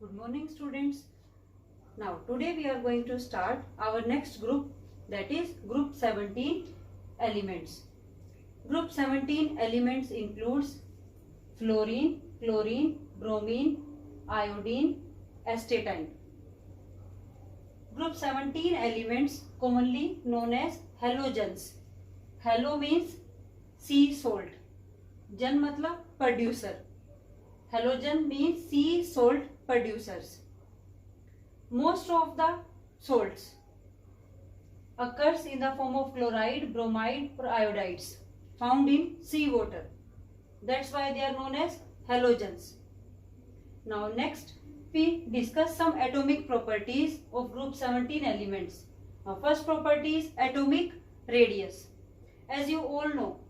Good morning, students. Now, today we are going to start our next group, that is group 17 elements. Group 17 elements includes fluorine, chlorine, bromine, iodine, astatine. Group 17 elements commonly known as halogens. Halo means sea salt. Jan matlab producer. Halogen means sea salt producers. Most of the salts occurs in the form of chloride, bromide or iodides found in sea water. That's why they are known as halogens. Now next we discuss some atomic properties of group 17 elements. Now first property is atomic radius. As you all know,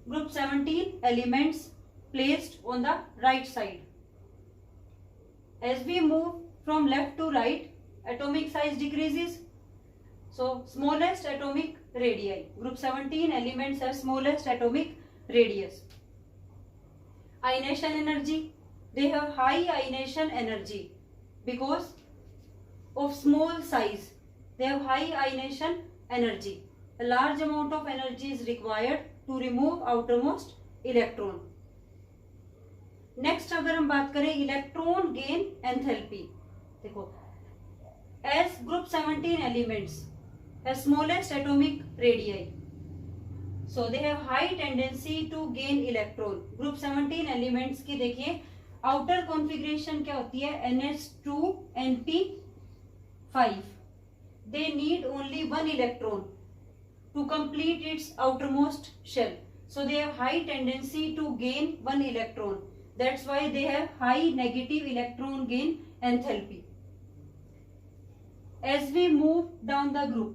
group 17 elements placed on the right side. As we move from left to right, atomic size decreases. So smallest atomic radii. Group 17 elements have smallest atomic radius. Ionization energy. They have high ionization energy because of small size. They have high ionization energy. A large amount of energy is required to remove outermost electron. Next अगर हम बात करें electron gain enthalpy, देखो as group 17 elements have smallest atomic radii, so they have high tendency to gain electron. Group 17 elements की देखिए outer configuration क्या होती है, NH2Np5. They need only one electron to complete its outermost shell, so they have high tendency to gain one electron. That's why they have high negative electron gain enthalpy. As we move down the group,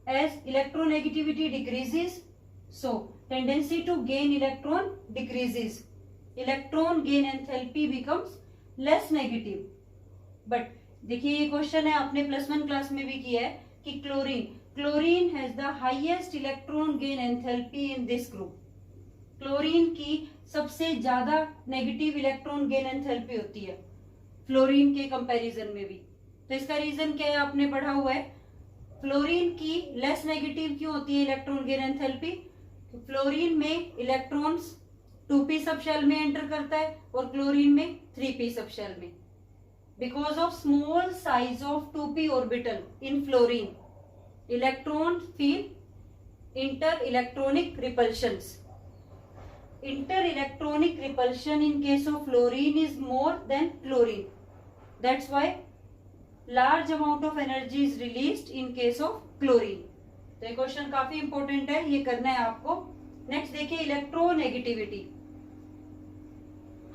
as electronegativity decreases, so tendency to gain electron decreases. Electron gain enthalpy becomes less negative. But देखिए ये question है आपने +1 class में भी किया है कि chlorine has the highest electron gain enthalpy in this group. Chlorine की सबसे ज्यादा नेगेटिव इलेक्ट्रॉन गेन एंथैल्पी होती है फ्लोरीन के कंपैरिजन में भी. तो इसका रीजन क्या है, आपने पढ़ा हुआ है. फ्लोरीन की लेस नेगेटिव क्यों होती है इलेक्ट्रॉन गेन एंथैल्पी? तो फ्लोरीन में इलेक्ट्रॉन्स 2p सबशेल में एंटर करता है और क्लोरीन में 3p सबशेल में. Because of small size of 2p orbital in fluorine, electron feel inter electronic repulsions. Inter-electronic repulsion in case of fluorine is more than chlorine. That's why large amount of energy is released in case of chlorine. तो ये question काफी important है, ये करना है आपको. Next देखिए electronegativity.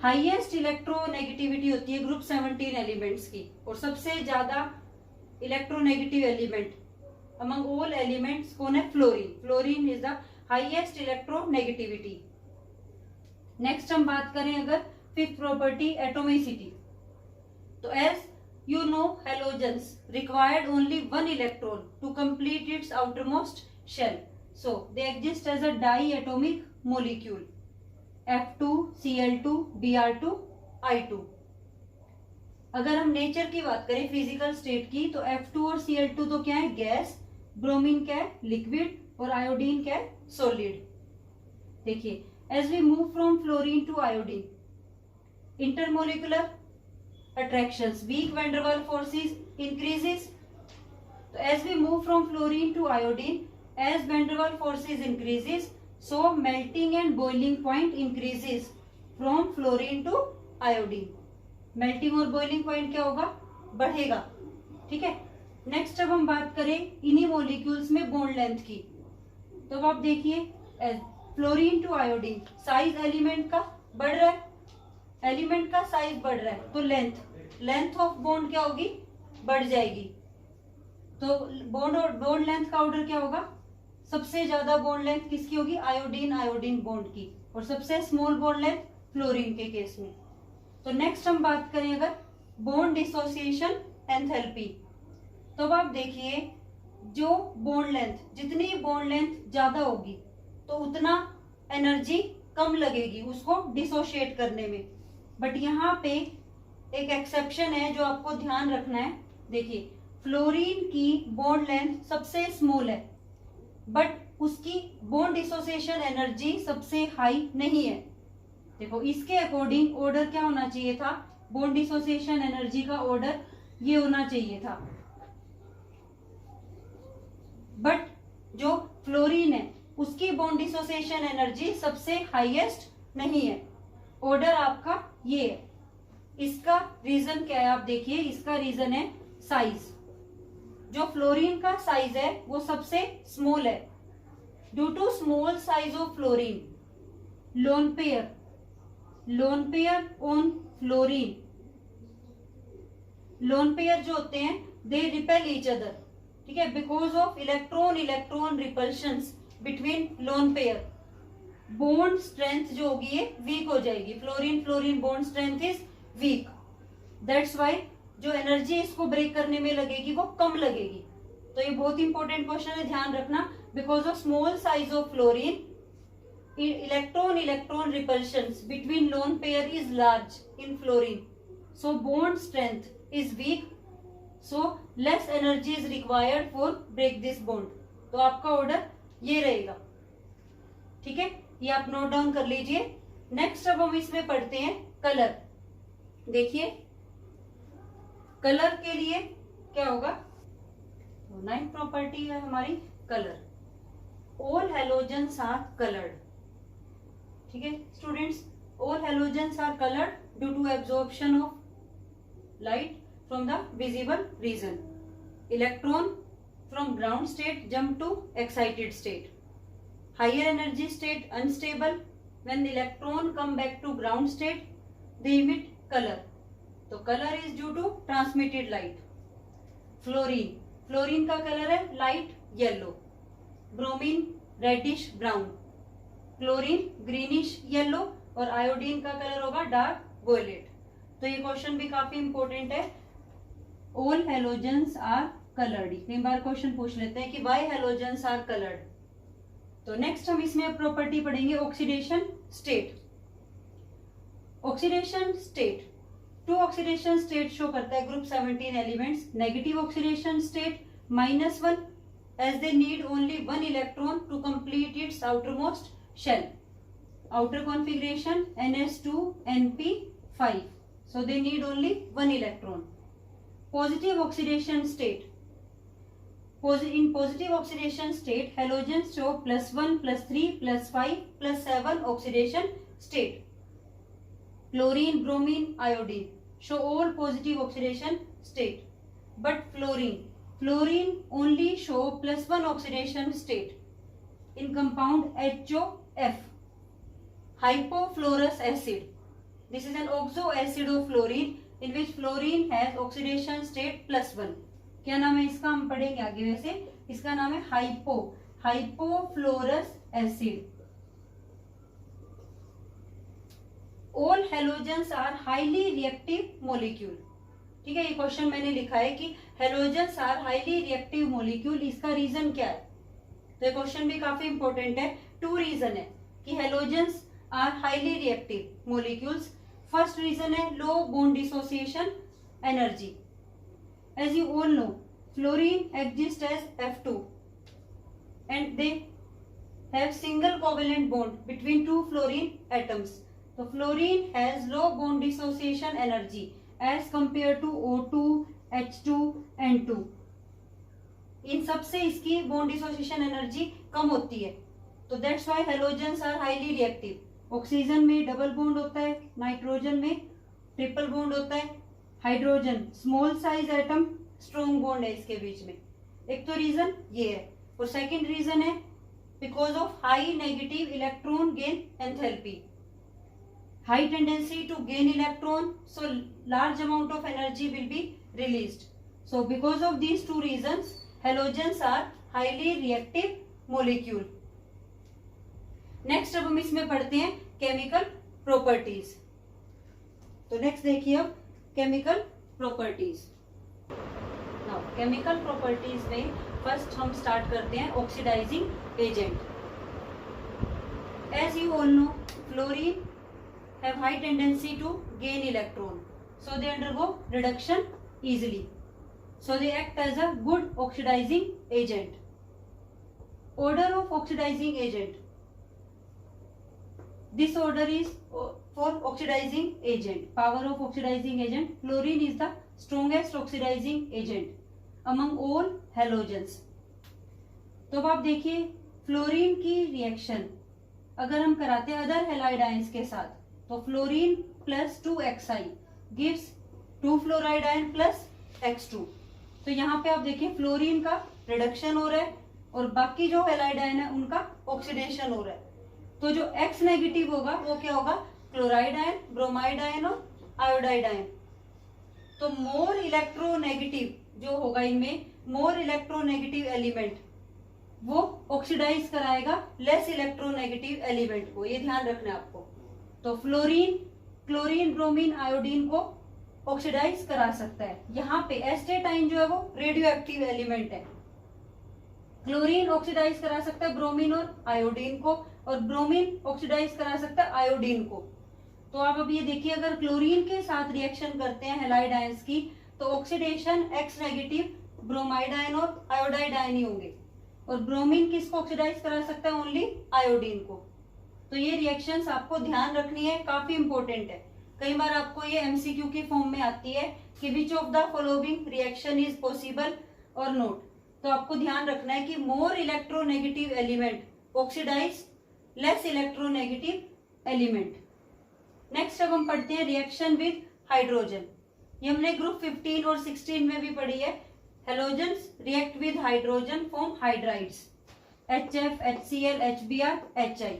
Highest electronegativity होती है ग्रुप 17 एलिमेंट्स की, और सबसे ज्यादा electronegative element among all elements कौन है? Fluorine. Fluorine is the highest electronegativity. Next हम बात करें अगर फिफ्थ प्रॉपर्टी एटोमिसिटी, तो as you know halogens required only one electron to complete its outermost shell, so they exist as a diatomic molecule F2Cl2Br2I2. अगर हम nature की बात करें फिजिकल स्टेट की, तो F2 और Cl2 तो क्या है? गैस. ब्रोमीन क्या है? लिक्विड. और आयोडीन क्या है? सॉलिड. देखिए as we move from fluorine to iodine, intermolecular attractions, weak van der Waals forces increases. So as we move from fluorine to iodine, as van der Waals forces increases, so melting and boiling point increases from fluorine to iodine. melting और boiling point क्या होगा? बढ़ेगा. ठीक है. Next अब हम बात करें इन्हीं मॉलिक्यूल्स में बॉन्ड लेंथ की, तो अब आप देखिए fluorine to iodine, size element का बढ़ रहा है, एलिमेंट का साइज बढ़ रहा है, तो लेंथ ऑफ बॉन्ड क्या होगी? बढ़ जाएगी. तो बॉन्ड लेंथ का ऑर्डर क्या होगा? सबसे ज्यादा बॉन्ड लेंथ किसकी होगी? आयोडीन बॉन्ड की, और सबसे स्मॉल बॉन्ड लेंथ फ्लोरीन के केस में. तो नेक्स्ट हम बात करें अगर बॉन्ड डिसोसिएशन एंथैल्पी, तो अब आप देखिए जो बॉन्ड लेंथ, जितनी बॉन्ड लेंथ ज्यादा होगी तो उतना एनर्जी कम लगेगी उसको डिसोशिएट करने में. बट यहाँ पे एक एक्सेप्शन है जो आपको ध्यान रखना है। देखिए, फ्लोरीन की बॉन्ड लेंथ सबसे स्मॉल है, बट उसकी बॉन्ड डिसोसिएशन एनर्जी सबसे हाई नहीं है। देखो, इसके अकॉर्डिंग ऑर्डर क्या होना चाहिए था, बॉन्ड डिसोसिएशन एनर्जी का ऑर्डर ये होना चाहिए था, बट जो फ्लोरीन है उसकी बॉन्ड डिसोसिएशन एनर्जी सबसे हाईएस्ट नहीं है। ऑर्डर आपका ये है। इसका रीजन क्या है, आप देखिए, इसका रीजन है साइज। जो फ्लोरीन का साइज है वो सबसे स्मॉल है। Due to small size of fluorine, lone pair on fluorine, lone pair जो होते हैं दे रिपेल ईच अदर, ठीक है, because of electron repulsions between lone pair, bond strength जो होगी ये वीक हो जाएगी। Fluorine bond strength is weak, that's why जो एनर्जी इसको ब्रेक करने में लगेगी वो कम लगेगी। तो ये बहुत इंपॉर्टेंट क्वेश्चन है, ध्यान रखना। Because of small size of fluorine, electron repulsions between lone pair is large in fluorine, so bond strength is weak, so less energy is required for break this bond। तो आपका order ये रहेगा, ठीक है, ये आप नोट डाउन कर लीजिए। नेक्स्ट अब हम इसमें पढ़ते हैं कलर। देखिए, कलर के लिए क्या होगा, तो 9th प्रॉपर्टी है हमारी colour. All halogens are coloured, ठीक है students, all halogens are coloured due to absorption of light from the visible region. Electron from ground state jump to excited state. Higher energy state unstable. When the electron come back to ground state, they emit color. So color is due to transmitted light. Fluorine का colour है light yellow. Bromine reddish brown. Chlorine greenish yellow और iodine का colour होगा dark violet। तो ये question भी काफी important है। ऑल हेलोजेंस आर कलर्ड, कई बार क्वेश्चन पूछ लेते हैं कि व्हाई हेलोजेंस आर कलर्ड। तो नेक्स्ट हम इसमें प्रॉपर्टी पढ़ेंगे oxidation state. Oxidation state, two oxidation state show करता है group 17 elements. Negative oxidation state -1 as they need only 1 electron to complete its outermost shell. Outer configuration NS2 Np5, so they need only 1 electron. Positive oxidation state, in positive oxidation state halogens show +1 +3 +5 +7 oxidation state. Chlorine, bromine, iodine show all positive oxidation state, but fluorine only show +1 oxidation state. In compound HOF, hypofluorous acid, this is an oxo acid of fluorine in which fluorine has oxidation state +1। क्या नाम है इसका, हम पढ़ेंगे आगे। वैसे इसका नाम है hypofluorous acid. All halogens are highly reactive molecule, ठीक है, ये क्वेश्चन मैंने लिखा है कि halogens are highly reactive molecule. इसका रीजन क्या है, तो ये क्वेश्चन भी काफी इंपॉर्टेंट है। 2 रीजन है कि halogens are highly reactive molecules. First reason है low bond dissociation energy. As you all know, fluorine exist as F2 and they have single covalent bond between 2 fluorine atoms. तो fluorine has low bond dissociation energy as compare to O2, H2, N2। इन सबसे इसकी bond dissociation energy कम होती है, तो that's why halogens are highly reactive. Oxygen में double bond होता है, नाइट्रोजन में ट्रिपल बॉन्ड होता है, hydrogen small size atom, strong bond है इसके बीच में। एक तो रीजन ये है, और सेकंड रीजन है because of high negative electron gain enthalpy, high tendency to gain electron, so large amount of energy will be released. So because of these 2 reasons halogens are highly reactive molecule. Next अब हम इसमें पढ़ते हैं chemical properties. तो next देखिए अब chemical properties. Now chemical properties में first हम स्टार्ट करते हैं oxidising agent. As you all know, fluorine have high tendency to gain electron, so they undergo reduction easily, so they act as a good oxidizing agent. Order of oxidizing agent. This order is for oxidizing agent. Power of oxidizing agent. Fluorine is the strongest oxidizing agent among all halogens. तो अब आप देखिए fluorine की reaction अगर हम कराते हैं other halide ions के साथ, तो fluorine plus 2xi gives 2 fluoride ion plus x2. तो यहाँ पे आप देखिए फ्लोरीन का रिडक्शन हो रहा है और बाकी जो हैलाइड आयन है उनका ऑक्सीडेशन हो रहा है. तो जो X नेगेटिव होगा वो क्या होगा, क्लोराइड आयन, ब्रोमाइड आयन और आयोडाइड आयन. तो मोर इलेक्ट्रोनेगेटिव जो होगा इनमें, मोर इलेक्ट्रोनेगेटिव एलिमेंट वो ऑक्सीडाइज कराएगा लेस इलेक्ट्रोनेगेटिव एलिमेंट को. ये ध्यान रखना है आपको. तो फ्लोरीन, क्लोरीन, ब्रोमीन, आयोडीन को ऑक्सीडाइज करा सकता है. यहाँ पे एस्टेटाइन जो है वो रेडियो एक्टिव एलिमेंट है. क्लोरीन ऑक्सीडाइज करा सकता है ब्रोमीन और आयोडीन को, और ब्रोमीन ऑक्सीडाइज करा सकता है आयोडीन को. तो आप अब ये देखिए अगर क्लोरीन के साथ रिएक्शन करते हैं हैलाइड आयंस की, तो oxidation X negative bromide ion और आयोडाइड आयन ही होंगे. और ब्रोमीन किसको ऑक्सीडाइज करा सकता है, ओनली आयोडीन को. तो ये रिएक्शंस आपको ध्यान रखनी है, काफी इंपॉर्टेंट है. कई बार आपको ये एमसीक्यू की फॉर्म में आती है कि which of the following reaction is possible और नॉट. तो आपको ध्यान रखना है कि more electronegative element oxidise less electronegative element. Next अब हम पढ़ते हैं रिएक्शन विद हाइड्रोजन. ये हमने ग्रुप 15 और 16 में भी पढ़ी है. Halogens react with hydrogen form hydrides, HF, HCl, HBr, HI.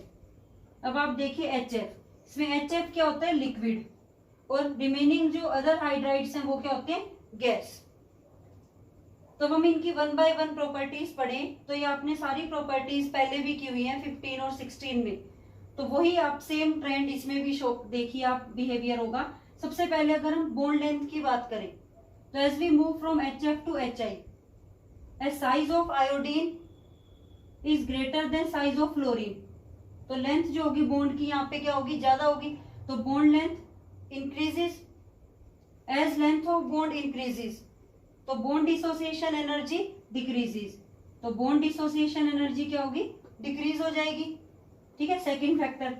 अब आप देखिए HF, इसमें HF क्या होता है, लिक्विड, और रिमेनिंग जो अदर हाइड्राइड्स हैं वो क्या होते हैं, गैस. तो हम इनकी 1 बाय 1 प्रॉपर्टीज पढ़ें. तो ये आपने सारी प्रॉपर्टीज पहले भी की हुई हैं 15 और 16 में. तो वही आप सेम ट्रेंड इसमें भी शो देखिए आप बिहेवियर होगा. सबसे पहले अगर हम बॉन्ड लेंथ की बात करें, तो as we move from HF to HI, as size of iodine is greater than size of fluorine. तो लेंथ जो होगी बॉन्ड की यहाँ पे क्या होगी, ज्यादा होगी. तो bond length increases as length of bond increases. तो बॉन्ड डिसोसिएशन एनर्जी डिक्रीजेस. तो बॉन्ड डिसोसिएशन एनर्जी क्या होगी, डिक्रीज हो जाएगी. ठीक है. Second factor,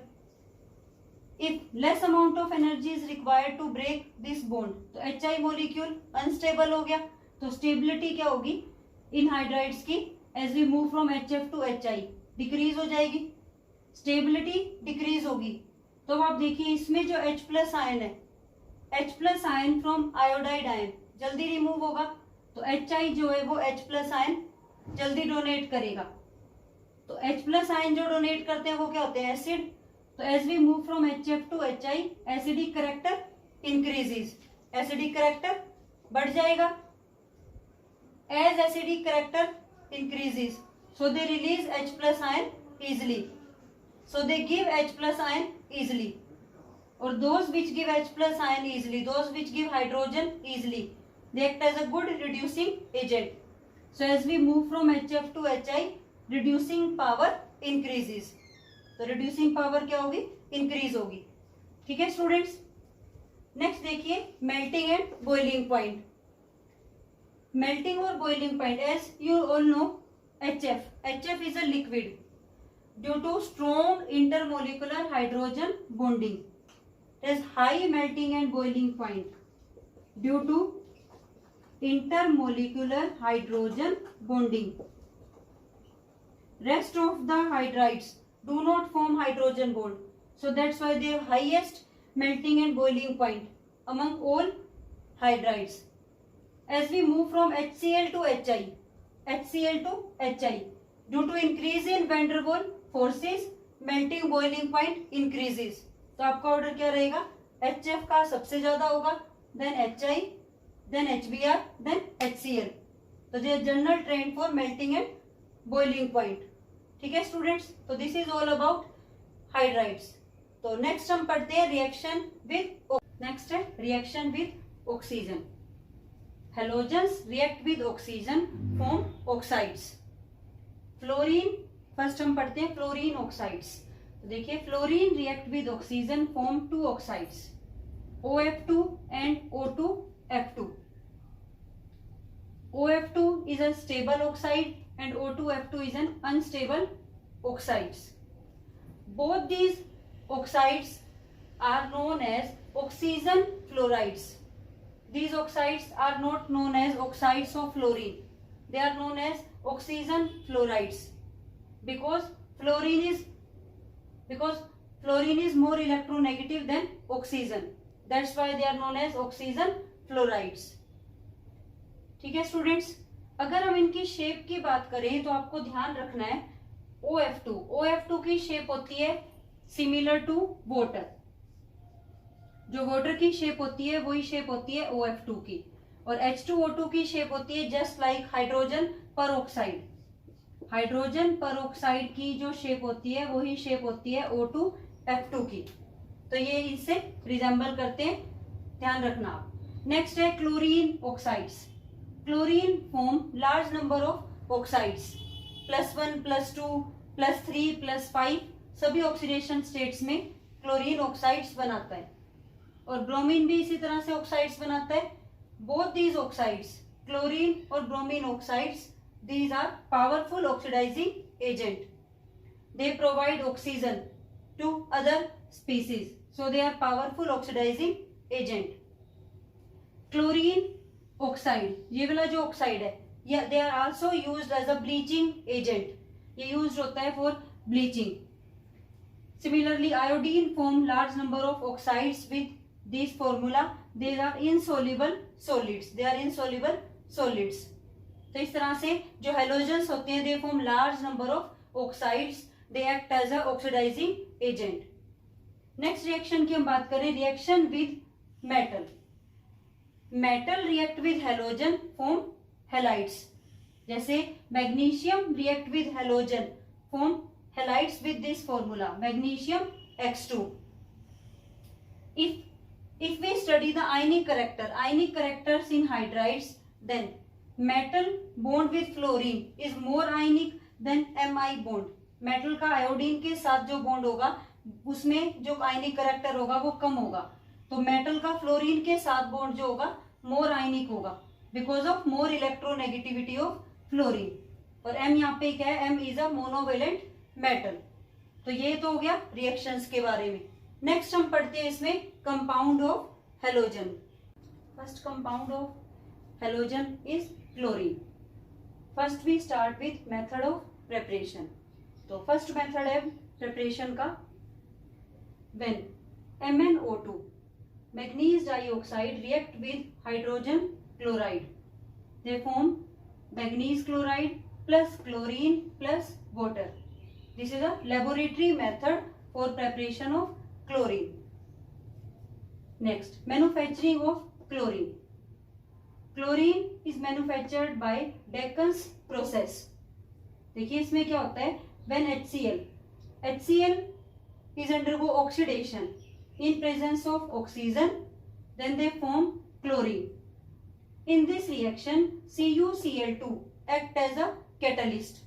if less amount of energy is required to break this bond, तो HI मॉलिक्यूल अनस्टेबल हो गया. तो स्टेबिलिटी क्या होगी इन हाइड्राइड्स की, as we move from HF to HI decrease हो जाएगी, स्टेबिलिटी डिक्रीज होगी. तो आप देखिए इसमें जो H प्लस आयन है, H plus ion from iodide ion जल्दी रिमूव होगा. तो HI जो है वो H प्लस आयन जल्दी डोनेट करेगा. तो H प्लस आयन जो डोनेट करते हैं वो क्या होते हैं, एसिड. तो as we move from HF to HI, acidic character increases, acidic character बढ़ जाएगा. As acidic character increases, so they release H plus ion easily, so they give H plus ion easily, or those which give H plus ion easily, those which give hydrogen easily, they act as a good reducing agent. So as we move from HF to HI, reducing power increases. तो reducing power क्या होगी, increase होगी. ठीक है students. Next देखिए melting and boiling point. Melting और boiling point, as you all know HF is a liquid due to strong intermolecular hydrogen bonding. It has high melting and boiling point due to intermolecular hydrogen bonding. Rest of the hydrides do not form hydrogen bond, so that's why they have highest melting and boiling point among all hydrides. As we move from HCl to HI, HCl to HI, due to increase in van der Waals forces, melting boiling point increases. तो आपका order क्या रहेगा, HF का सबसे ज्यादा होगा, then HI, then HBr, then HCl. तो ये general trend for melting and boiling point. ठीक है स्टूडेंट्स. तो this is all about hydrides. तो नेक्स्ट हम पढ़ते हैं रिएक्शन विद, नेक्स्ट है reaction with oxygen. Halogens react with oxygen form oxides. Fluorine first हम पढ़ते हैं फ्लोरीन ऑक्साइड्स. तो देखिए fluorine react with oxygen form 2 oxides. OF2 and O2F2. OF2 is a stable oxide and O2F2 is an unstable oxides. Both these oxides are known as oxygen fluorides. These oxides are not known as oxides of fluorine. They are known as oxygen fluorides because fluorine is more electronegative than oxygen. That's why they are known as oxygen fluorides. ठीक है students, अगर हम इनकी shape की बात करें तो आपको ध्यान रखना है OF2 की शेप होती है सिमिलर टू वाटर. जो वाटर की शेप होती है वही शेप होती है OF2 की, और H2O2 की शेप होती है just like hydrogen peroxide. Hydrogen peroxide की जो शेप होती है वही शेप होती है O2F2 की. तो ये इससे रिजेंबल करते हैं, ध्यान रखना आप. नेक्स्ट है chlorine oxides. Chlorine form large number of oxides, +1, +2, +3, +5 सभी ऑक्सीडेशन स्टेट्स में क्लोरीन ऑक्साइड्स बनाता है, और ब्रोमीन भी इसी तरह से ऑक्साइड्स बनाता है. बोथ दीज ऑक्साइड्स, क्लोरीन और bromine oxides, these are powerful oxidizing agent. They provide oxygen to other species, so they are powerful oxidizing agent. Chlorine oxide, ये वाला जो ऑक्साइड है, they are also used as a bleaching agent. ये used होता है for bleaching. Similarly, iodine form large number of oxides with this formula. They are insoluble solids. They are insoluble solids. तो इस तरह से जो हेलोजेंस होते हैं, they form large number of oxides, they act as a oxidising agent. Next reaction की हम बात करें, reaction with metal. Metal react with halogen form halides. जैसे magnesium react with halogen form halides with this formula magnesium X2. If we study the ionic characters in hydrides, then metal bond with fluorine is more ionic than Mi bond. Metal का iodine के साथ जो bond होगा उसमें जो आयनिक character होगा वो कम होगा. तो मेटल का फ्लोरीन के साथ बॉन्ड जो होगा मोर आयनिक होगा because of more electronegativity of fluorine. और M यहाँ पे क्या है, M is a monovalent metal. तो ये तो हो गया रिएक्शंस के बारे में. नेक्स्ट हम पढ़ते हैं इसमें compound of halogen. First compound of halogen is chlorine. First we start with method of preparation. तो फर्स्ट मेथड है प्रिपरेशन का. When MnO2 manganese dioxide react with hydrogen chloride, they form manganese chloride plus chlorine plus water. This is a laboratory method for preparation of chlorine. Next, manufacturing of chlorine. Chlorine is manufactured by Deacon's process. देखिए इसमें क्या होता है, when HCl is undergo oxidation in presence of oxygen, then they form chlorine. In this reaction, CuCl2 act as a catalyst,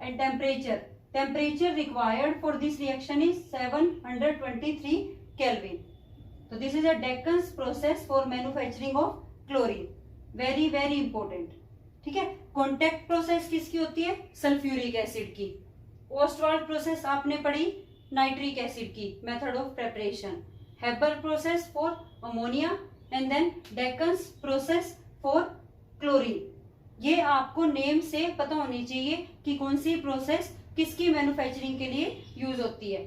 and temperature required for this reaction is 723 Kelvin. So this is a Deccan's process for manufacturing of chlorine. Very very important. ठीक है, contact process किसकी होती है, sulphuric acid की. Ostwald process आपने पढ़ी nitric acid की, method of preparation. Haber process for ammonia and then Deacon's process for chlorine. ये आपको नेम से पता होनी चाहिए कि कौन सी प्रोसेस किसकी मैन्युफैक्चरिंग के लिए यूज होती है.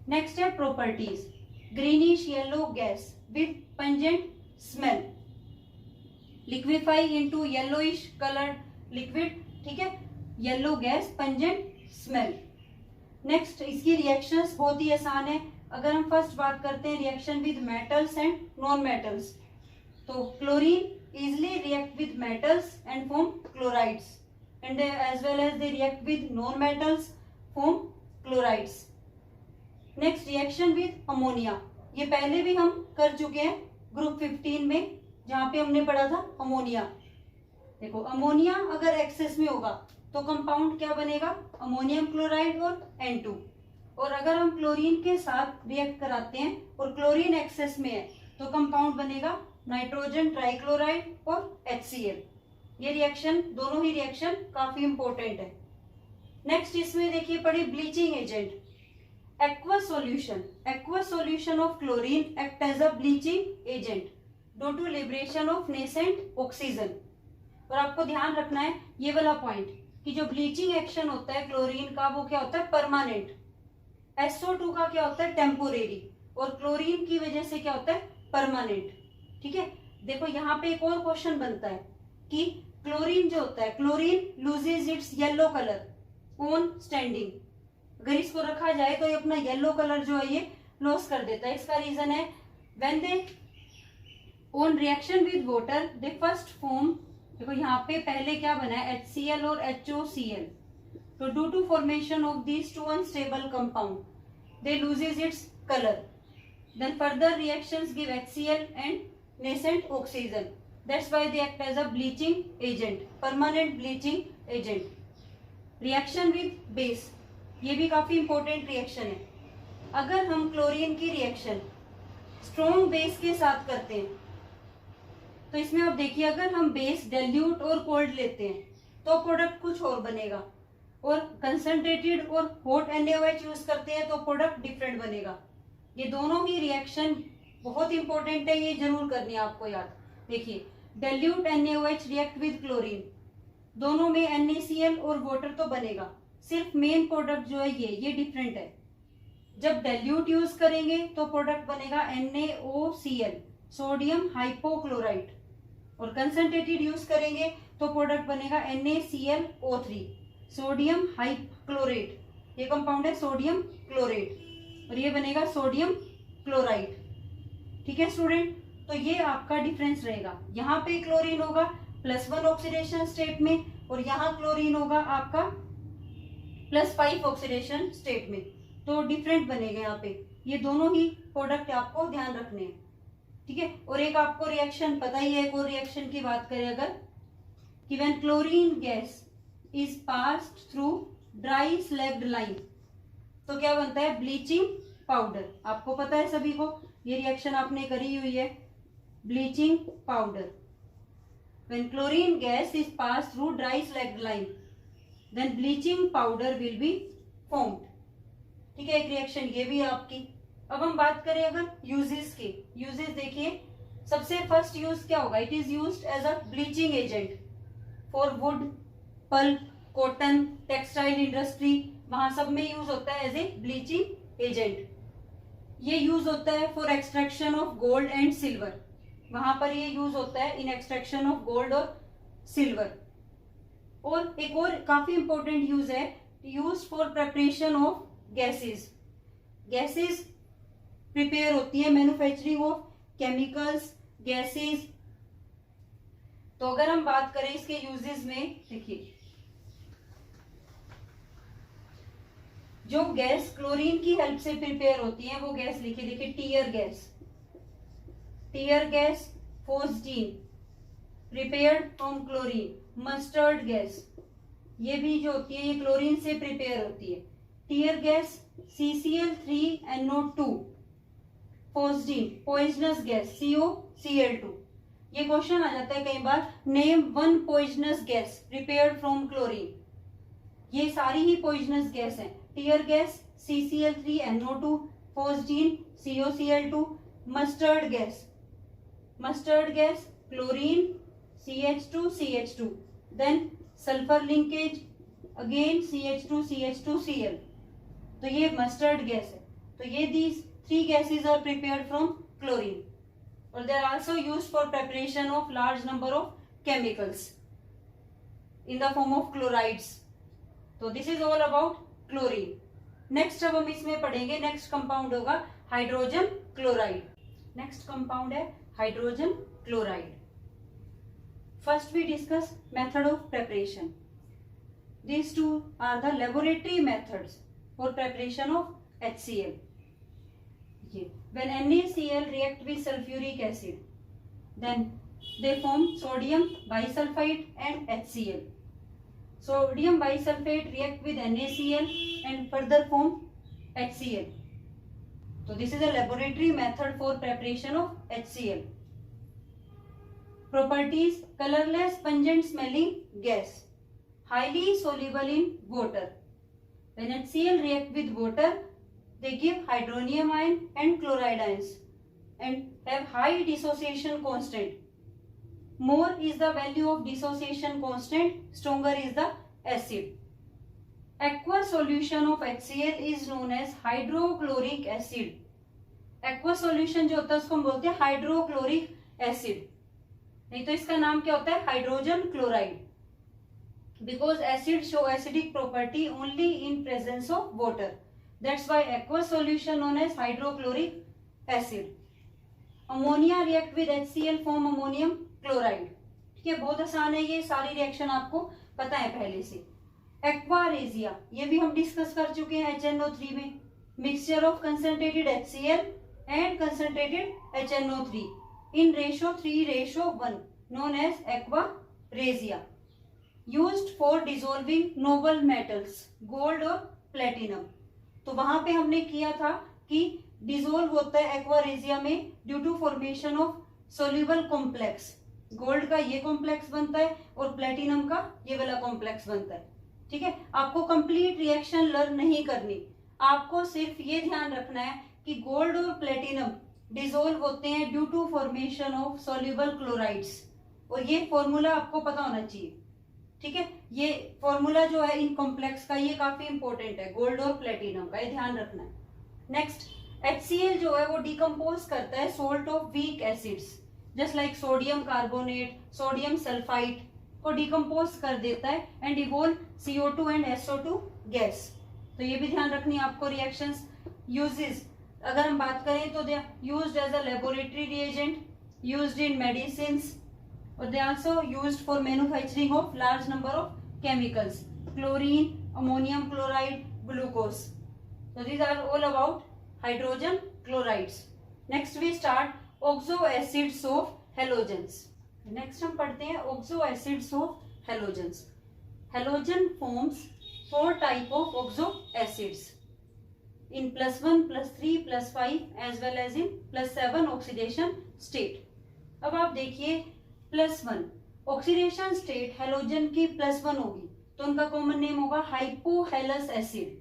नेक्स्ट है properties. Greenish yellow gas with pungent smell, liquefy into yellowish coloured liquid. ठीक है, yellow gas, pungent smell. Next, इसकी रिएक्शंस बहुत ही आसान है. अगर हम फर्स्ट बात करते हैं reaction with metals and non metals, तो chlorine easily react with metals and form chlorides, and as well as they react with non metals form chlorides. Next, reaction with ammonia. ये पहले भी हम कर चुके हैं ग्रुप 15 में, जहां पे हमने पढ़ा था अमोनिया. देखो, अमोनिया अगर एक्सेस में होगा तो कंपाउंड क्या बनेगा, अमोनियम क्लोराइड और N2. और अगर हम क्लोरीन के साथ रिएक्ट कराते हैं और क्लोरीन एक्सेस में है तो कंपाउंड बनेगा नाइट्रोजन ट्राइक्लोराइड और HCl। ये रिएक्शन, दोनों ही रिएक्शन काफी इंपॉर्टेंट है। नेक्स्ट इसमें देखिए पढ़े bleaching agent, aqueous solution of chlorine act as a bleaching agent due to liberation of nascent oxygen। और आपको ध्यान रखना है ये वाला पॉइंट कि जो ब्लीचिंग एक्शन होता है क्लोरीन का वो क्या होता है परमानेंट, SO2 का क्या होता है टेम्पोरेरी, और क्लोरीन की वजह से क्या होता है परमानेंट। ठीक है, देखो यहाँ पे एक और क्वेश्चन बनता है कि क्लोरीन जो होता है, chlorine loses it's yellow colour on standing, अगर इसको रखा जाए तो ये अपना येलो कलर जो है ये लॉस कर देता है। इसका रीजन है when they on reaction with water they first form, देखो यहाँ पे पहले क्या बना है HCl और HOCl, तो due to formation of these two unstable compound they loses its colour, then further reactions give HCl and nascent oxygen, that's why they act as a bleaching agent, permanent bleaching agent। Reaction with base, ये भी काफी important reaction है। अगर हम chlorine की reaction strong base के साथ करते हैं तो इसमें आप देखिए अगर हम बेस डाइल्यूट और कोल्ड लेते हैं तो प्रोडक्ट कुछ और बनेगा, और कंसंट्रेटेड और हॉट NaOH यूज करते हैं तो प्रोडक्ट डिफरेंट बनेगा। ये दोनों ही रिएक्शन बहुत इंपॉर्टेंट है, ये जरूर करनी है आपको याद। देखिए dilute NaOH react with chlorine, दोनों में NaCl और वाटर तो बनेगा, सिर्फ मेन प्रोडक्ट जो है ये डिफरेंट है। जब डाइल्यूट यूज करेंगे तो प्रोडक्ट बनेगा NaOCl सोडियम हाइपोक्लोराइड, और कंसंट्रेटेड यूज करेंगे तो प्रोडक्ट बनेगा NaClO3 सोडियम हाइक्लोरेट, ये कंपाउंड है सोडियम क्लोरेट, और ये बनेगा सोडियम क्लोराइड। ठीक है स्टूडेंट, तो ये आपका डिफरेंस रहेगा, यहाँ पे क्लोरीन होगा +1 ऑक्सीडेशन स्टेट में, और यहाँ क्लोरीन होगा आपका +5 ऑक्सीडेशन स्टेट में, तो डिफरेंट बनेगा यहाँ पे। ये दोनों ही प्रोडक्ट आपको ध्यान रखने हैं। ठीक है, और एक आपको रिएक्शन पता ही है, एक और रिएक्शन की बात करें अगर कि when chlorine gas is passed through dry slagged line, तो क्या बनता है ब्लीचिंग पाउडर। आपको पता है सभी को, ये रिएक्शन आपने करी हुई है, bleaching powder. When chlorine gas is passed through dry slagged line, then bleaching powder will be formed। ठीक है, एक रिएक्शन ये भी है आपकी। अब हम बात करें अगर यूजेस के, यूजेस देखिए सबसे फर्स्ट यूज क्या होगा, it is used as a bleaching agent for wood, pulp, cotton, textile industry, वहां सब में यूज होता है एज ए ब्लीचिंग एजेंट। ये यूज होता है for extraction of gold and silver, वहां पर ये यूज होता है इन एक्सट्रैक्शन ऑफ गोल्ड और सिल्वर। और एक और काफी इंपॉर्टेंट यूज है, use for preparation of gases. Gases prepare होती है, मैन्युफैक्चरिंग ऑफ केमिकल्स, गैसेस। तो अगर हम बात करें इसके यूजेस में, देखिए जो गैस क्लोरीन की हेल्प से प्रिपेयर होती है वो गैस लिखिए, देखिए tear gas, tear gas, phosgene prepared from chlorine, mustard gas ये भी जो होती है ये क्लोरीन से प्रिपेयर होती है, tear gas CCl3NO2, phosgene poisonous gas COCl2। ये क्वेश्चन आ जाता है कई बार, name one poisonous gas prepared from chlorine. ये सारी ही पॉइजनस गैस है, tear gas CCl3NO2, phosgene COCl2, mustard gas chlorine CH2CH2, then sulphur linkage again CH2CH2Cl, तो ये मस्टर्ड गैस है। तो ये these 3 gases are prepared from chlorine, or they are also used for preparation of large number of chemicals in the form of chlorides। तो this is all about chlorine। Next अब हम इसमें पढ़ेंगे, next compound होगा hydrogen chloride. Next compound है hydrogen chloride. First we discuss method of preparation. These two are the laboratory methods for preparation of HCl। When NaCl react with sulfuric acid, then they form sodium bisulfite and HCl। Sodium bisulfate react with NaCl and further form HCl। तो this is a laboratory method for preparation of HCl. Properties: colorless, pungent smelling gas, highly soluble in water. When HCl react with water, they give hydronium ion and chloride ions and have high dissociation constant. More is the value of dissociation constant, stronger is the acid. Aqueous solution of HCl is known as hydrochloric acid. Aqueous solution जो होता है उसको हम बोलते हैं hydrochloric acid, नहीं तो इसका नाम क्या होता है hydrogen chloride. Because acid show acidic property only in presence of water, that's why aqueous solution known as hydrochloric acid. Ammonia react with HCl form ammonium chloride. ठीक है, बहुत आसान है, ये सारी रिएक्शन आपको पता है पहले से. एक्वारेजिया, ये भी हम डिस्कस कर चुके हैं HNO3 में. Mixture of concentrated HCl and concentrated HNO3 in ratio 3:1 known as aquaresia, used for dissolving noble metals gold और platinum. तो वहां पे हमने किया था कि डिसोल्व होता है एक्वारेजिया में due to formation of soluble complex. Gold का ये कॉम्प्लेक्स बनता है और प्लेटिनम का ये वाला कॉम्प्लेक्स बनता है. ठीक है, आपको कंप्लीट रिएक्शन लर्न नहीं करनी, आपको सिर्फ ये ध्यान रखना है कि गोल्ड और प्लेटिनम डिसोल्व होते हैं due to formation of soluble chlorides, और ये फॉर्मूला आपको पता होना चाहिए. ठीक है, ये फॉर्मूला जो है इन कॉम्प्लेक्स का ये काफी इंपॉर्टेंट है, गोल्ड और प्लेटिनम का, ये ध्यान रखना है. नेक्स्ट, HCl जो है वो डिकम्पोज करता है salt of weak acids, just like sodium carbonate, sodium sulphide को डिकम्पोज कर देता है and evolve CO2 and SO2 gas. तो ये भी ध्यान रखनी है आपको. रिएक्शंस यूजेस अगर हम बात करें तो they are used as a laboratory reagent, used in medicines, और they also used for manufacturing of large number of chemicals, chlorine, ammonium chloride, glucose. So these are all about hydrogen chlorides. Next we start oxo acids of halogens. Next हम पढ़ते हैं oxo acids of halogens. Halogen forms 4 type of oxo acids in +1, +3, +5 as well as in +7 oxidation state. अब आप देखिए +1 oxidation state halogen की +1 होगी तो उनका कॉमन नेम होगा हाइपोहेलस एसिड,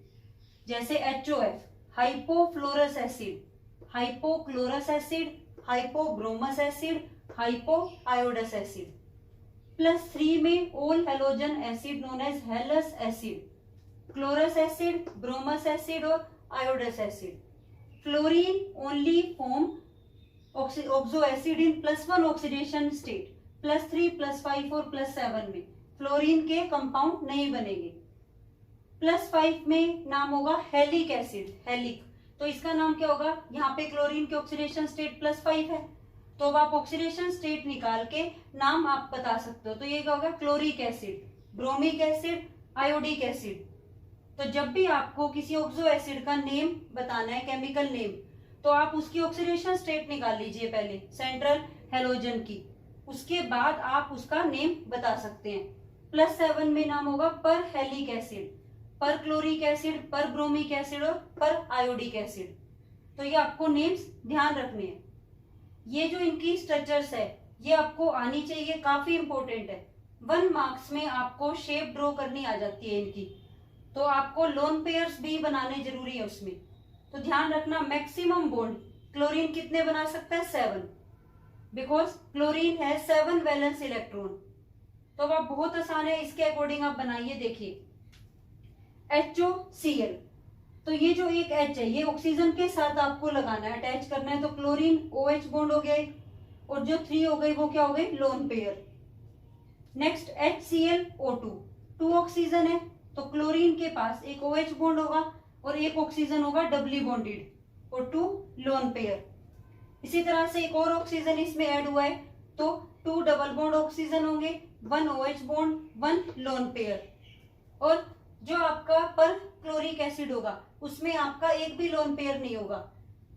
जैसे HOF, hypofluorous acid, hypochlorous acid, hypobromous acid, hypoiodous acid. +3 में all halogen acid known as halous acid, chlorous acid, bromous acid और iodous acid. Fluorine only form oxo acid in +1 oxidation state. +3, +5 और +7 में fluorine के compound नहीं बनेंगे. +5 में नाम होगा हेलिक एसिड, हेलिक. तो इसका नाम क्या होगा, यहाँ पे क्लोरीन के ऑक्सीडेशन स्टेट +5 है, तो अब आप ऑक्सीडेशन स्टेट निकाल के नाम आप बता सकते हो. तो ये क्या होगा, chloric acid, bromic acid, iodic acid. तो जब भी आपको किसी ऑक्सो एसिड का नेम बताना है, केमिकल नेम, तो आप उसकी ऑक्सीडेशन स्टेट निकाल लीजिए पहले सेंट्रल हेलोजन की, उसके बाद आप उसका नेम बता सकते हैं. +7 में नाम होगा पर हेलिक एसिड, पर क्लोरिक एसिड, पर ब्रोमिक एसिड और पर आयोडिक एसिड. तो ये आपको नेम्स ध्यान रखने हैं. ये जो इनकी स्ट्रक्चर्स है ये आपको आनी चाहिए, काफी इंपॉर्टेंट है. 1 मार्क्स में आपको शेप ड्रॉ करनी आ जाती है इनकी, तो आपको लोन पेयर्स भी बनाने जरूरी है उसमें. तो ध्यान रखना मैक्सिमम बॉन्ड क्लोरीन कितने बना सकता है, 7, बिकॉज क्लोरीन है 7 वैलेंस इलेक्ट्रॉन. तो अब आप बहुत आसान है, इसके अकॉर्डिंग आप बनाइए. देखिए HOCl, तो ये जो एक H है ये ऑक्सीजन के साथ आपको लगाना है, अटैच करना है. तो क्लोरीन OH बॉन्ड हो गया और जो 3 हो गई वो क्या हो गई, lone pair. Next HClO2, 2 oxygen है तो क्लोरीन के पास एक OH बॉन्ड होगा और एक ऑक्सीजन होगा डबली बॉन्डेड और 2 लोन पेयर. इसी तरह से एक और ऑक्सीजन इसमें ऐड हुआ है तो 2 डबल बॉन्ड ऑक्सीजन होंगे, 1 OH बॉन्ड, 1 लोन पेयर. और जो आपका पर क्लोरिक एसिड होगा उसमें आपका एक भी लोन पेयर नहीं होगा,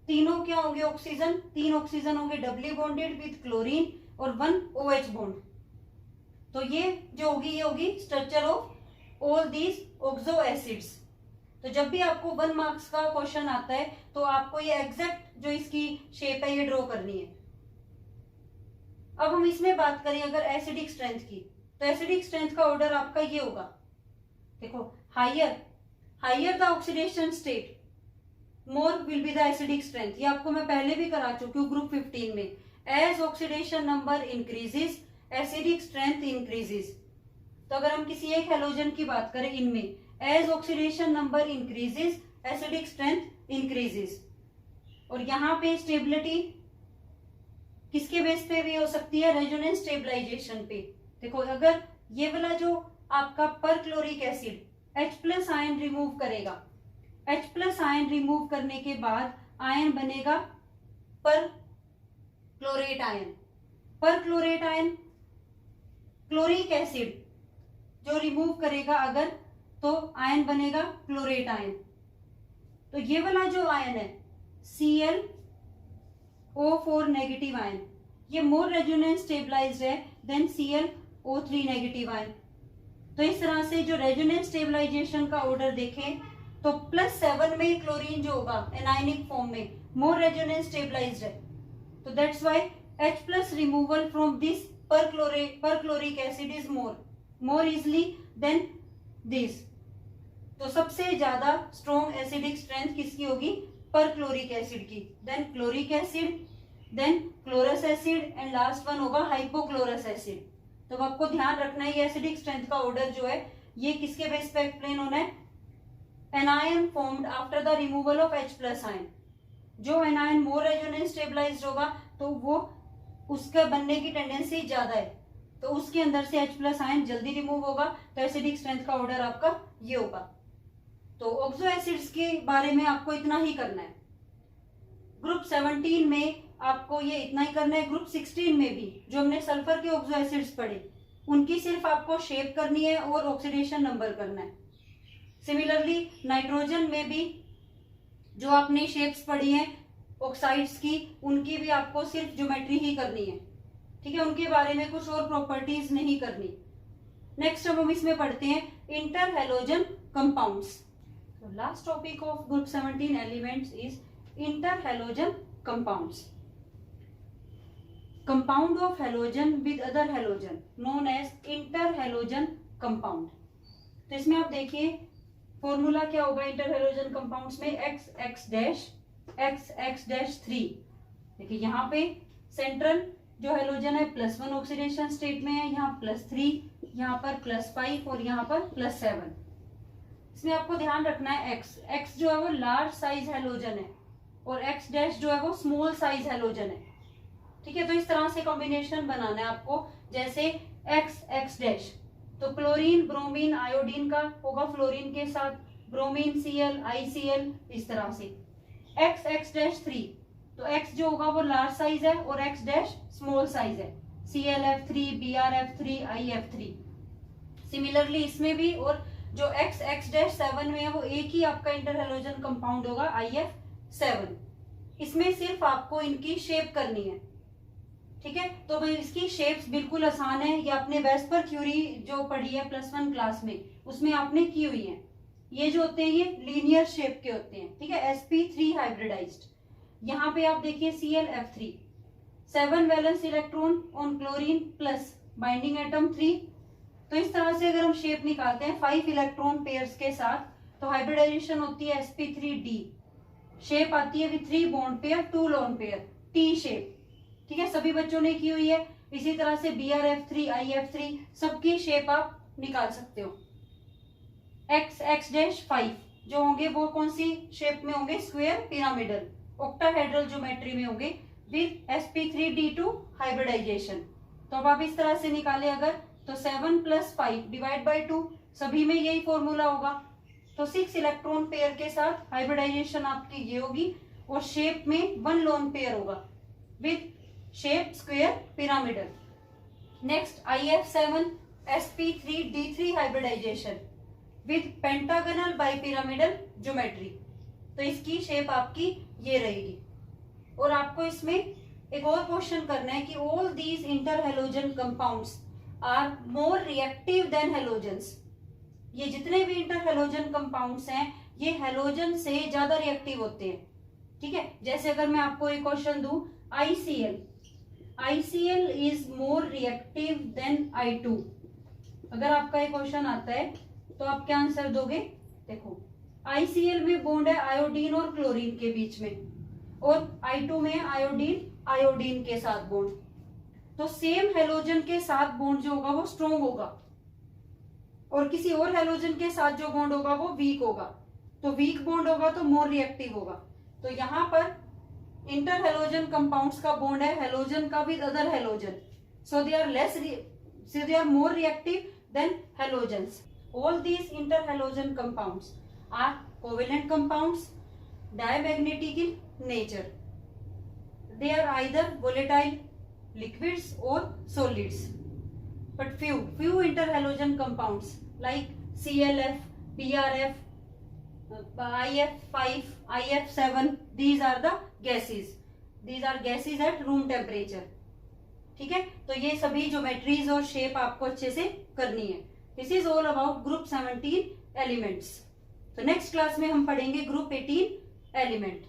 तीनों क्या होंगे ऑक्सीजन, 3 ऑक्सीजन होंगे डबली बॉन्डेड विद क्लोरीन और 1 OH बॉन्ड. तो ये जो होगी ये होगी structure of all these oxo acids. तो जब भी आपको 1 मार्क्स का क्वेश्चन आता है तो आपको ये एग्जैक्ट जो इसकी शेप है ये ड्रॉ करनी है। अब हम इसमें बात करें अगर एसिडिक स्ट्रेंथ की, तो एसिडिक स्ट्रेंथ का ऑर्डर आपका ये होगा, देखो higher the oxidation state more will be the acidic strength. ये आपको मैं पहले भी करा चुकी हूँ ग्रुप 15 में। As oxidation number increases acidic strength increases. तो अगर हम किसी एक हेलोजन की बात करें इनमें, as oxidation number increases acidic strength increases. और यहाँ पे स्टेबिलिटी किसके बेस पे भी हो सकती है, रेजोनेंस स्टेबलाइजेशन पे। देखो अगर ये वाला जो आपका perchloric acid H+ ion remove करेगा, H+ आयन रिमूव करने के बाद आयन बनेगा perchlorate ion. Perchlorate ion chloric acid जो रिमूव करेगा अगर, तो आयन बनेगा क्लोरेट आयन। तो ये वाला जो आयन है ClO4 नेगेटिव आयन, ये मोर रेजोनेंस स्टेबलाइज्ड है देन ClO3 नेगेटिव आयन। तो इस तरह से जो रेजोनेंस स्टेबलाइजेशन का ऑर्डर देखें तो +7 में क्लोरीन जो होगा एनायनिक फॉर्म में मोर रेजोनेंस स्टेबलाइज्ड है। तो that's why H+ removal from this perchloric acid is more easily than this. तो सबसे ज्यादा स्ट्रॉन्ग एसिडिक स्ट्रेंथ किसकी होगी, पर क्लोरिक एसिड की, then chloric acid, then chlorous acid and last one होगा hypochlorous acid. तो आपको ध्यान रखना है ये एसिडिक स्ट्रेंथ का ऑर्डर जो है ये किसके बेस पे एक्सप्लेन होना है, anion formed after the removal of H+ ion. जो एनायन मोर रेजोनेंस स्टेबलाइज्ड होगा तो वो उसका बनने की टेंडेंसी ज्यादा है, तो उसके अंदर से H+ आयन जल्दी रिमूव होगा। तो एसिडिक स्ट्रेंथ का ऑर्डर आपका ये होगा। तो ऑक्सो एसिड्स के बारे में आपको इतना ही करना है। ग्रुप 17 में आपको ये इतना ही करना है। ग्रुप 16 में भी जो हमने सल्फर के ऑक्सो एसिड्स पढ़े उनकी सिर्फ आपको शेप करनी है और ऑक्सीडेशन नंबर करना है। सिमिलरली नाइट्रोजन में भी जो आपने शेप्स पढ़ी हैं ऑक्साइड्स की, उनकी भी आपको सिर्फ ज्योमेट्री ही करनी है, ठीक है, उनके बारे में कुछ और प्रॉपर्टीज नहीं करनी। नेक्स्ट हम इसमें पढ़ते हैं इंटर हेलोजन कंपाउंड्स। तो last topic of group 17 elements is interhalogen compounds. Compound of halogen with other halogen known as interhalogen compound. तो इसमें आप देखिए फॉर्मूला क्या होगा इंटर हेलोजन कंपाउंड्स में, XX-3। देखिए यहाँ पे सेंट्रल जो हेलोजन है +1 ऑक्सीडेशन स्टेट में है, यहाँ +3, यहाँ पर +5 और यहाँ पर +7। इसमें आपको ध्यान रखना है X जो है वो लार्ज साइज हेलोजन है और X- जो है वो स्मॉल साइज हेलोजन है, ठीक है। तो इस तरह से कॉम्बिनेशन बनाना है आपको, जैसे X तो क्लोरीन ब्रोमीन आयोडीन का होगा फ्लोरीन के साथ, ब्रोमीन Cl ICl, इस तरह से। X3 तो X जो होगा वो लार्ज साइज है और X- स्मॉल साइज है, ClF3 BrF3 IF3। सिमिलरली इसमें भी, और जो X-7 में है वो एक ही आपका इंटर हेलोजन कंपाउंड होगा IF7। इसमें सिर्फ आपको इनकी शेप करनी है, ठीक है। तो भाई इसकी शेप्स बिल्कुल आसान है, ये आपने वेस्पर क्यूरी जो पढ़ी है +1 क्लास में उसमें आपने की हुई है। ये जो होते हैं ये लीनियर शेप के होते हैं, ठीक है, sp3 हाइब्रिडाइज्ड। यहाँ पे आप देखिए ClF3 7 valence electron on chlorine plus binding atom 3। तो इस तरह से अगर हम शेप निकालते हैं 5 इलेक्ट्रॉन पेयर्स के साथ तो हाइब्रिडाइजेशन होती है sp3d। शेप आती है with 3 bond pair 2 lone pair, T shape, ठीक है, सभी बच्चों ने की हुई है। इसी तरह से BrF3 IF3 सबकी शेप आप निकाल सकते हो। X-5 जो होंगे वो कौन सी शेप में होंगे, स्क्वायर पिरामिडल ऑक्टाहेड्रल ज्योमेट्री में होंगे विद sp3d2 हाइब्रिडाइजेशन। तो अब आप इस तरह से निकाले अगर, तो 7 + 5 डिवाइड बाई 2, सभी में यही फॉर्मूला होगा। तो 6 इलेक्ट्रॉन पेयर के साथ हाइब्रिडाइजेशन आपकी ये होगी और शेप में 1 लोन पेयर होगा with shape square pyramidal. Next IF7 sp3d3 hybridization with pentagonal bipyramidal geometry. तो इसकी शेप आपकी ये रहेगी। और आपको इसमें एक और क्वेश्चन करना है कि all these interhalogen compounds are more reactive than halogens. ये जितने भी इंटर हेलोजन कंपाउंड्स हैं ये हेलोजन से ज्यादा रिएक्टिव होते हैं, ठीक है। जैसे अगर मैं आपको एक क्वेश्चन दूं, ICL is more reactive then I2। अगर आपका एक क्वेश्चन आता है तो आप क्या आंसर दोगे? देखो, ICL में बॉन्ड है आयोडीन और क्लोरीन के बीच में, और I2 में आयोडीन के साथ बॉन्ड। तो सेम हेलोजन के साथ बॉन्ड जो होगा वो स्ट्रॉन्ग होगा, और किसी और हेलोजन के साथ जो बॉन्ड होगा वो वीक होगा। तो वीक बॉन्ड होगा तो मोर रिएक्टिव होगा। तो यहाँ पर इंटर हेलोजन कंपाउंड्स का बॉन्ड है हेलोजन का with other halogen, so they are more reactive than halogens. All these interhalogen compounds are covalent compounds, diamagnetic in nature. They are either volatile liquids or solids. But few interhalogen compounds like ClF, BrF, IF5, IF7, these are the gases. These are gases at room temperature. ठीक है, तो ये सभी geometries और shape आपको अच्छे से करनी है। This is all about group 17 elements. तो नेक्स्ट क्लास में हम पढ़ेंगे ग्रुप 18 एलिमेंट।